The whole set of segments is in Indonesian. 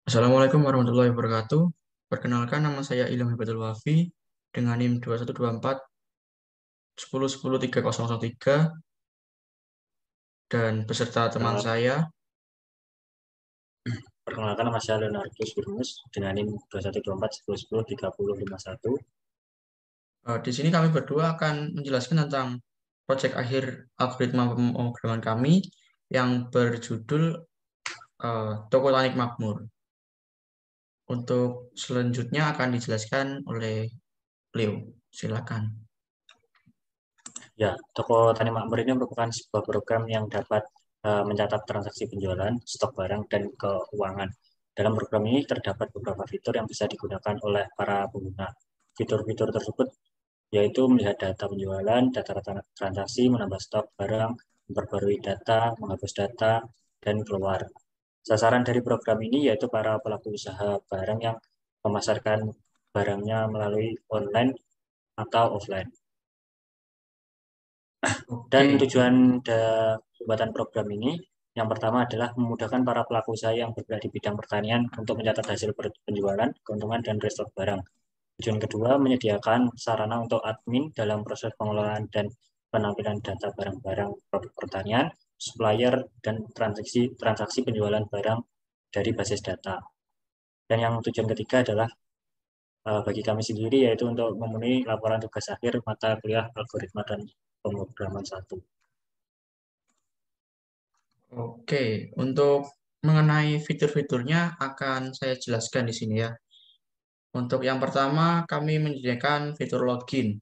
Assalamualaikum warahmatullahi wabarakatuh. Perkenalkan nama saya Ilham Hibatul Wafi dengan NIM 2124 10 10 3003 dan beserta teman Eh, saya. Perkenalkan nama saya Leonardus Firmus dengan NIM 212410103051. Di sini kami berdua akan menjelaskan tentang proyek akhir algoritma pemrograman kami yang berjudul Toko Tanik Makmur. Untuk selanjutnya akan dijelaskan oleh Leo. Silakan. Ya, Toko Tani Makmur ini merupakan sebuah program yang dapat mencatat transaksi penjualan, stok barang, dan keuangan. Dalam program ini terdapat beberapa fitur yang bisa digunakan oleh para pengguna. Fitur-fitur tersebut yaitu melihat data penjualan, data transaksi, menambah stok barang, memperbarui data, menghapus data, dan keluar. Sasaran dari program ini yaitu para pelaku usaha barang yang memasarkan barangnya melalui online atau offline. Dan Oke. tujuan pembuatan program ini yang pertama adalah memudahkan para pelaku usaha yang bergerak di bidang pertanian untuk mencatat hasil penjualan, keuntungan, dan restock barang. Tujuan kedua, menyediakan sarana untuk admin dalam proses pengelolaan dan penampilan data barang-barang produk pertanian, supplier, dan transaksi transaksi penjualan barang dari basis data. Dan yang tujuan ketiga adalah bagi kami sendiri yaitu untuk memenuhi laporan tugas akhir mata kuliah algoritma dan pemrograman satu. Oke, untuk mengenai fitur-fiturnya akan saya jelaskan di sini ya. Untuk yang pertama, kami menyediakan fitur login.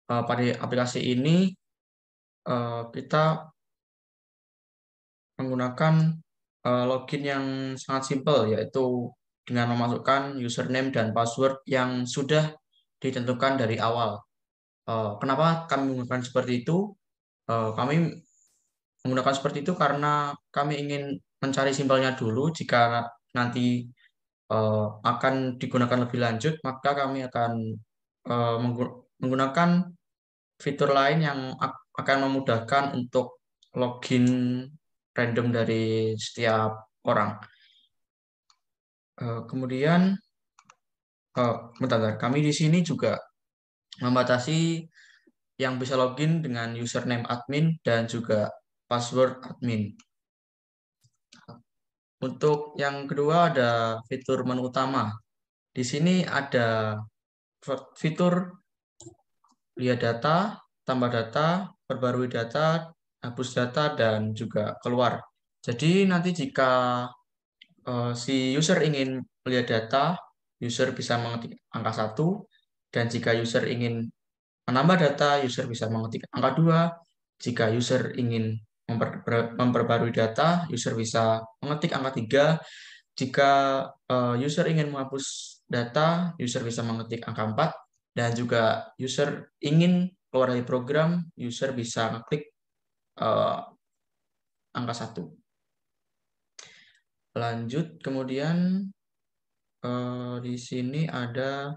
Pada aplikasi ini, kita menggunakan login yang sangat simpel, yaitu dengan memasukkan username dan password yang sudah ditentukan dari awal. Kenapa kami menggunakan seperti itu? Kami menggunakan seperti itu karena kami ingin mencari simpelnya dulu. Jika nanti akan digunakan lebih lanjut, maka kami akan menggunakan fitur lain yang akan memudahkan untuk login random dari setiap orang. Kemudian, bentar, bentar, kami di sini juga membatasi yang bisa login dengan username admin dan juga password admin. Untuk yang kedua ada fitur menu utama. Di sini ada fitur lihat data, tambah data, perbarui data, hapus data, dan juga keluar. Jadi nanti jika si user ingin melihat data, user bisa mengetik angka 1, dan jika user ingin menambah data, user bisa mengetik angka 2. Jika user ingin memperbarui data, user bisa mengetik angka 3. Jika user ingin menghapus data, user bisa mengetik angka 4. Dan juga user ingin keluar dari program, user bisa ngeklik eh, angka 1. Lanjut, kemudian di sini ada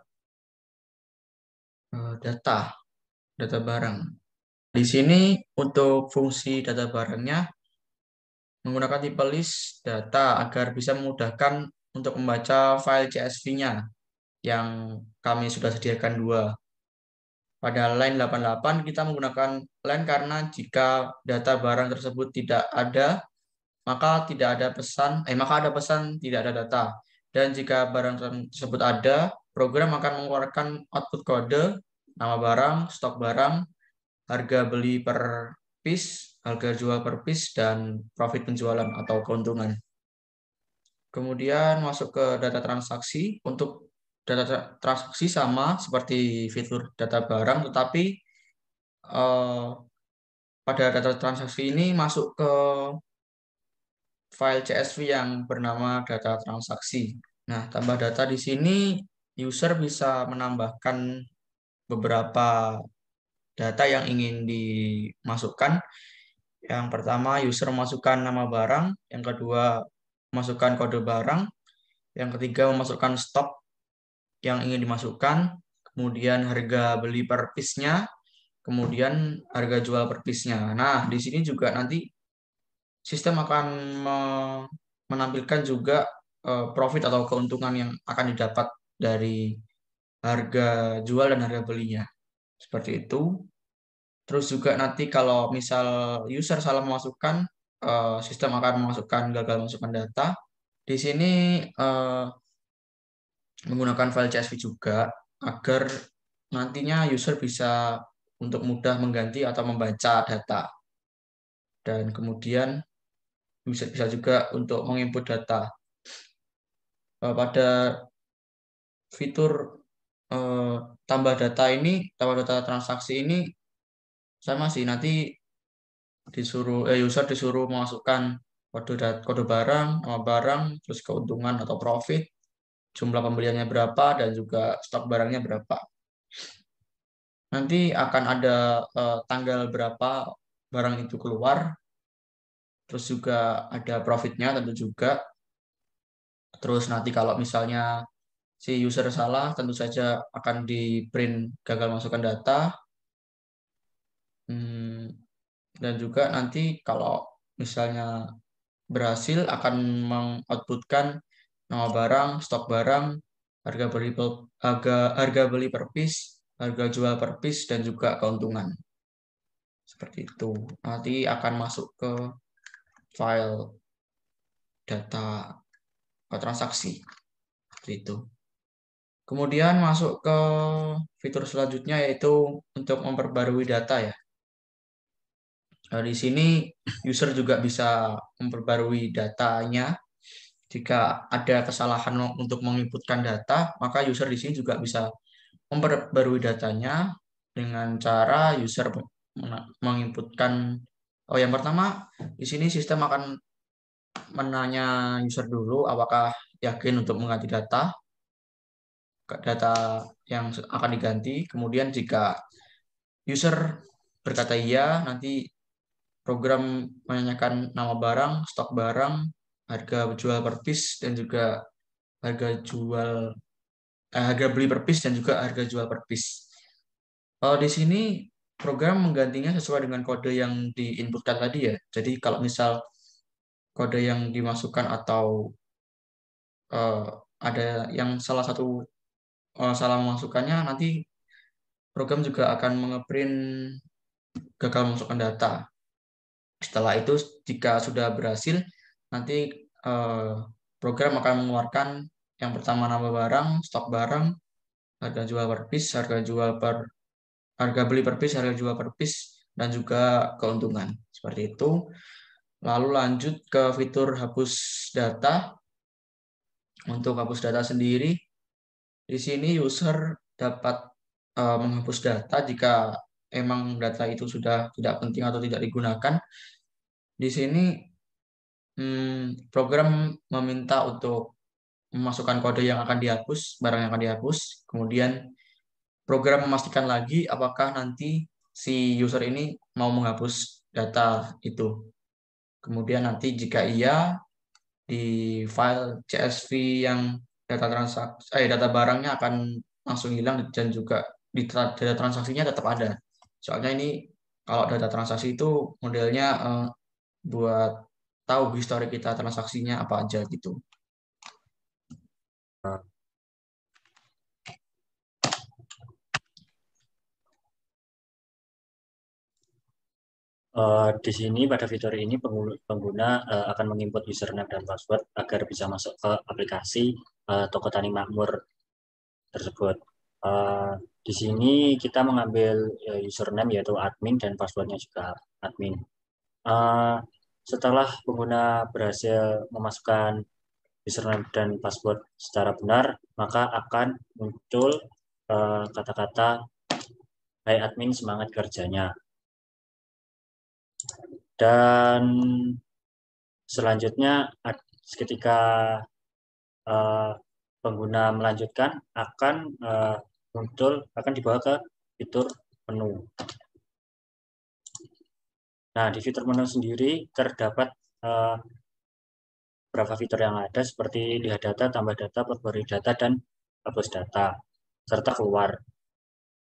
data, data barang. Di sini untuk fungsi data barangnya menggunakan tipe list data agar bisa memudahkan untuk membaca file CSV-nya yang kami sudah sediakan dua. Pada line 88 kita menggunakan line karena jika data barang tersebut tidak ada, maka ada pesan tidak ada data. Dan jika barang tersebut ada, program akan mengeluarkan output kode, nama barang, stok barang, harga beli per piece, harga jual per piece, dan profit penjualan atau keuntungan. Kemudian masuk ke data transaksi. Untuk data transaksi sama seperti fitur data barang, tetapi eh, pada data transaksi ini masuk ke file CSV yang bernama data transaksi. Nah, tambah data di sini user bisa menambahkan beberapa data yang ingin dimasukkan. Yang pertama, user memasukkan nama barang, yang kedua, masukkan kode barang, yang ketiga, memasukkan stok yang ingin dimasukkan, kemudian harga beli per piece-nya, kemudian harga jual per piece-nya. Nah, di sini juga nanti sistem akan menampilkan juga profit atau keuntungan yang akan didapat dari harga jual dan harga belinya. Seperti itu. Terus juga nanti kalau misal user salah memasukkan, sistem akan memasukkan gagal masukkan data. Di sini menggunakan file CSV juga agar nantinya user bisa untuk mudah mengganti atau membaca data. Dan kemudian bisa juga untuk menginput data. Pada fitur eh, tambah data transaksi ini sama sih, nanti user disuruh memasukkan kode barang, nama barang, terus keuntungan atau profit, jumlah pembeliannya berapa, dan juga stok barangnya berapa. Nanti akan ada tanggal berapa barang itu keluar, terus juga ada profitnya tentu juga. Terus nanti kalau misalnya si user salah, tentu saja akan di print gagal masukkan data. Hmm, dan juga nanti kalau misalnya berhasil akan mengoutputkan nama barang, stok barang, harga beli per piece, harga jual per piece, dan juga keuntungan. Seperti itu. Nanti akan masuk ke file data transaksi. Seperti itu. Kemudian masuk ke fitur selanjutnya, yaitu untuk memperbarui data ya. Nah, di sini user juga bisa memperbarui datanya. Jika ada kesalahan untuk menginputkan data, maka user di sini juga bisa memperbarui datanya dengan cara user menginputkan. Oh, yang pertama, di sini sistem akan menanya user dulu apakah yakin untuk mengganti data yang akan diganti. Kemudian jika user berkata iya, nanti program menanyakan nama barang, stok barang, harga jual per piece, dan juga harga jual harga beli per piece, dan juga harga jual per piece. Kalau di sini program menggantinya sesuai dengan kode yang diinputkan tadi ya. Jadi kalau misal kode yang dimasukkan atau eh, ada yang salah satu salah memasukkannya, nanti program juga akan mengeprint gagal memasukkan data. Setelah itu jika sudah berhasil, nanti eh, program akan mengeluarkan yang pertama nama barang, stok barang, harga jual per piece, harga beli per piece, harga jual per piece, dan juga keuntungan. Seperti itu. Lalu lanjut ke fitur hapus data. Untuk hapus data sendiri, di sini user dapat menghapus data jika emang data itu sudah tidak penting atau tidak digunakan. Di sini program meminta untuk memasukkan kode yang akan dihapus, barang yang akan dihapus. Kemudian program memastikan lagi apakah nanti si user ini mau menghapus data itu. Kemudian nanti jika iya, di file CSV yang data barangnya akan langsung hilang, dan juga di data transaksinya tetap ada. Soalnya ini kalau data transaksi itu modelnya buat tahu histori kita transaksinya apa aja gitu. Di sini pada fitur ini pengguna akan menginput username dan password agar bisa masuk ke aplikasi Toko Tani Makmur tersebut. Di sini kita mengambil username yaitu admin dan passwordnya juga admin. Setelah pengguna berhasil memasukkan username dan password secara benar, maka akan muncul kata-kata "Hai admin, semangat kerjanya". Dan selanjutnya ketika pengguna melanjutkan akan dibawa ke fitur menu. Nah, di fitur menu sendiri terdapat beberapa fitur yang ada seperti lihat data, tambah data, perbarui data, dan hapus data, serta keluar.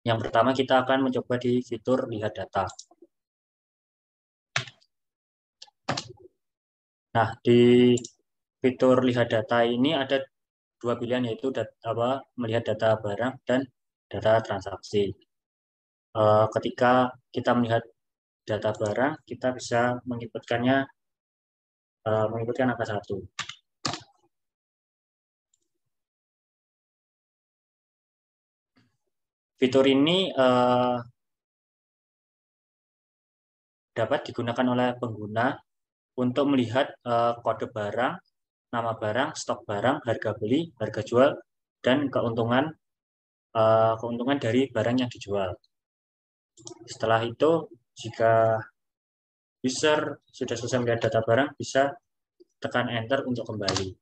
Yang pertama kita akan mencoba di fitur lihat data. Nah, di fitur lihat data ini ada dua pilihan, yaitu melihat data barang dan data transaksi. Ketika kita melihat data barang, kita bisa mengikutkan angka 1. Fitur ini dapat digunakan oleh pengguna untuk melihat kode barang, nama barang, stok barang, harga beli, harga jual, dan keuntungan dari barang yang dijual. Setelah itu, jika user sudah selesai melihat data barang, bisa tekan enter untuk kembali.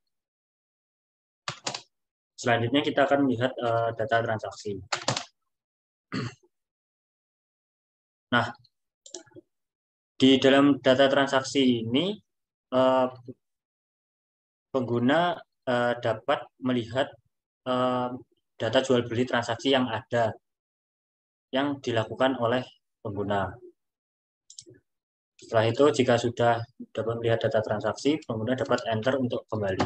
Selanjutnya kita akan melihat data transaksi. Nah, di dalam data transaksi ini pengguna dapat melihat data jual beli transaksi yang ada yang dilakukan oleh pengguna. Setelah itu, jika sudah dapat melihat data transaksi, pengguna dapat enter untuk kembali.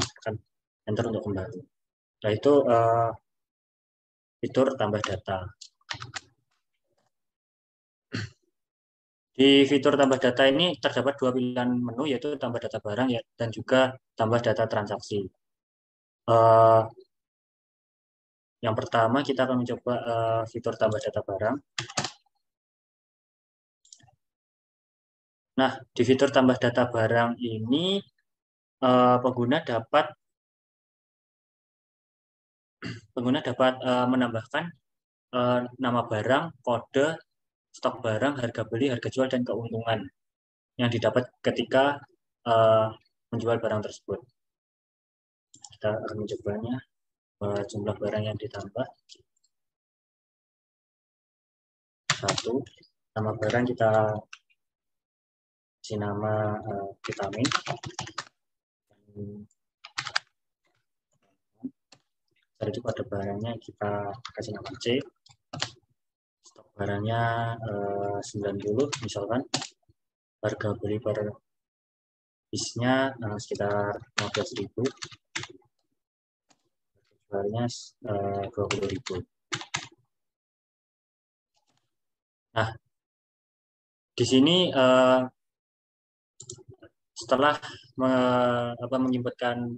Enter untuk kembali. Setelah itu fitur tambah data. Di fitur tambah data ini terdapat dua pilihan menu, yaitu tambah data barang dan juga tambah data transaksi. Yang pertama kita akan mencoba fitur tambah data barang. Nah, di fitur tambah data barang ini pengguna dapat menambahkan nama barang, kode, stok barang, harga beli, harga jual, dan keuntungan yang didapat ketika menjual barang tersebut. Kita akan mencobanya. Jumlah barang yang ditambah 1. Nama barang kita kasih nama vitamin. Setelah itu pada barangnya kita kasih nama C. Stok barangnya 90 misalkan. Harga beli per piece-nya sekitar 15.000. Harganya 20.000. Nah, di sini setelah menginputkan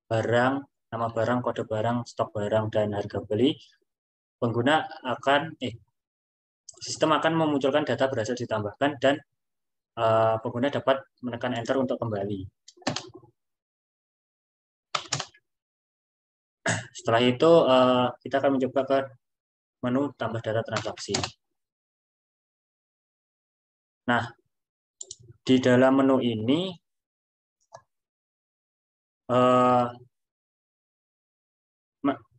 barang, nama barang, kode barang, stok barang, dan harga beli, sistem akan memunculkan data berhasil ditambahkan dan pengguna dapat menekan enter untuk kembali. Setelah itu kita akan mencoba ke menu tambah data transaksi. Nah, di dalam menu ini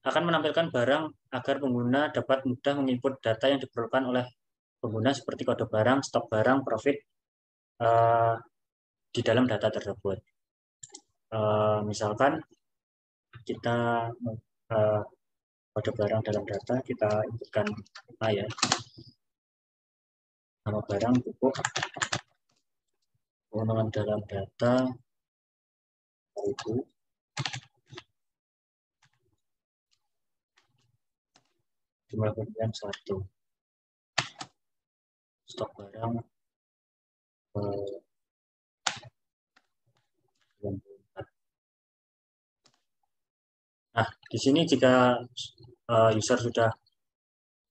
akan menampilkan barang agar pengguna dapat mudah menginput data yang diperlukan oleh pengguna seperti kode barang, stok barang, profit di dalam data tersebut. Misalkan kita kode barang dalam data, kita inputkan apa ya, nama barang, pupuk, keuntungan dalam data, itu jumlah pembelian 1, stok barang 94. Nah, di sini jika user sudah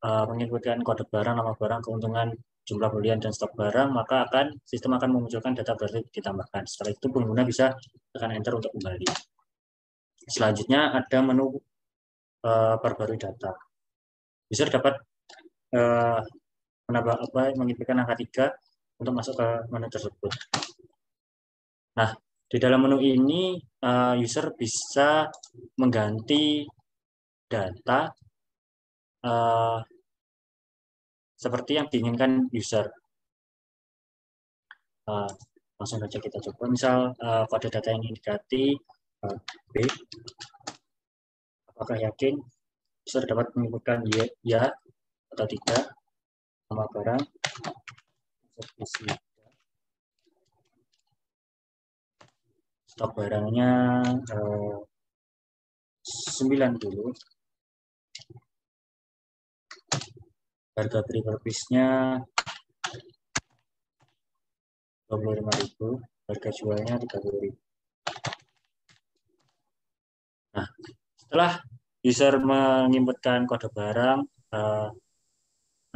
menginputkan kode barang, nama barang, keuntungan, jumlah pembelian, dan stok barang, maka sistem akan memunculkan data baru ditambahkan. Setelah itu pengguna bisa tekan enter untuk kembali. Selanjutnya ada menu perbarui data. User dapat menginputkan angka 3 untuk masuk ke menu tersebut. Nah, di dalam menu ini user bisa mengganti data seperti yang diinginkan user. Langsung saja kita coba. Misal kode data yang ingin diganti B. Apakah yakin user dapat menginputkan ya atau tidak? Nama barang. Stok stok barangnya 9 dulu. Harga beli per piece-nya 25.000, harga jualnya 30.000. Nah, setelah user menginputkan kode barang,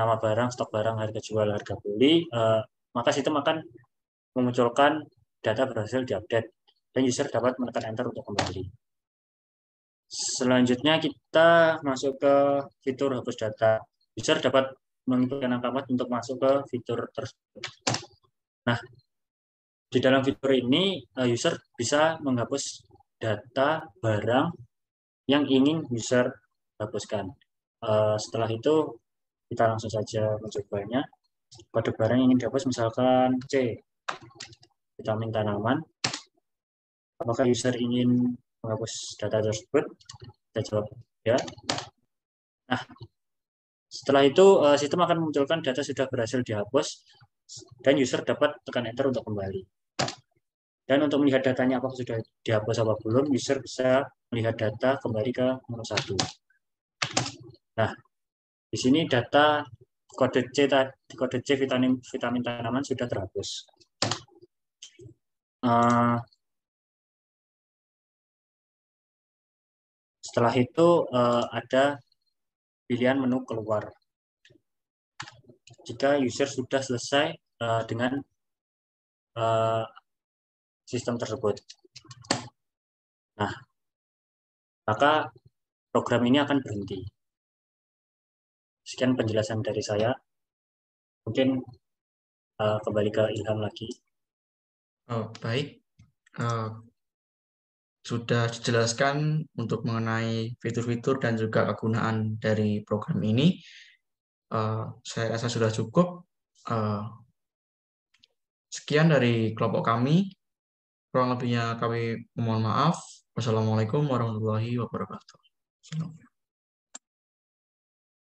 nama barang, stok barang, harga jual, harga beli, maka sistem akan memunculkan data berhasil diupdate dan user dapat menekan enter untuk kembali. Selanjutnya kita masuk ke fitur hapus data. User dapat menginputkan angka 4 untuk masuk ke fitur tersebut. Nah, di dalam fitur ini user bisa menghapus data barang yang ingin user hapuskan. Setelah itu kita langsung saja mencobanya. Kode barang yang ingin dihapus misalkan C, vitamin tanaman. Apakah user ingin menghapus data tersebut? Kita jawab ya. Nah, setelah itu sistem akan memunculkan data sudah berhasil dihapus dan user dapat tekan enter untuk kembali. Dan untuk melihat datanya apakah sudah dihapus atau belum, user bisa melihat data kembali ke menu 1. Nah, di sini data kode C vitamin tanaman sudah terhapus. Setelah itu ada pilihan menu keluar. Jika user sudah selesai dengan sistem tersebut. Nah, maka program ini akan berhenti. Sekian penjelasan dari saya. Mungkin kembali ke Ilham lagi. Oh, baik. Sudah dijelaskan untuk mengenai fitur-fitur dan juga kegunaan dari program ini. Saya rasa sudah cukup. Sekian dari kelompok kami. Kurang lebihnya kami mohon maaf. Wassalamualaikum warahmatullahi wabarakatuh.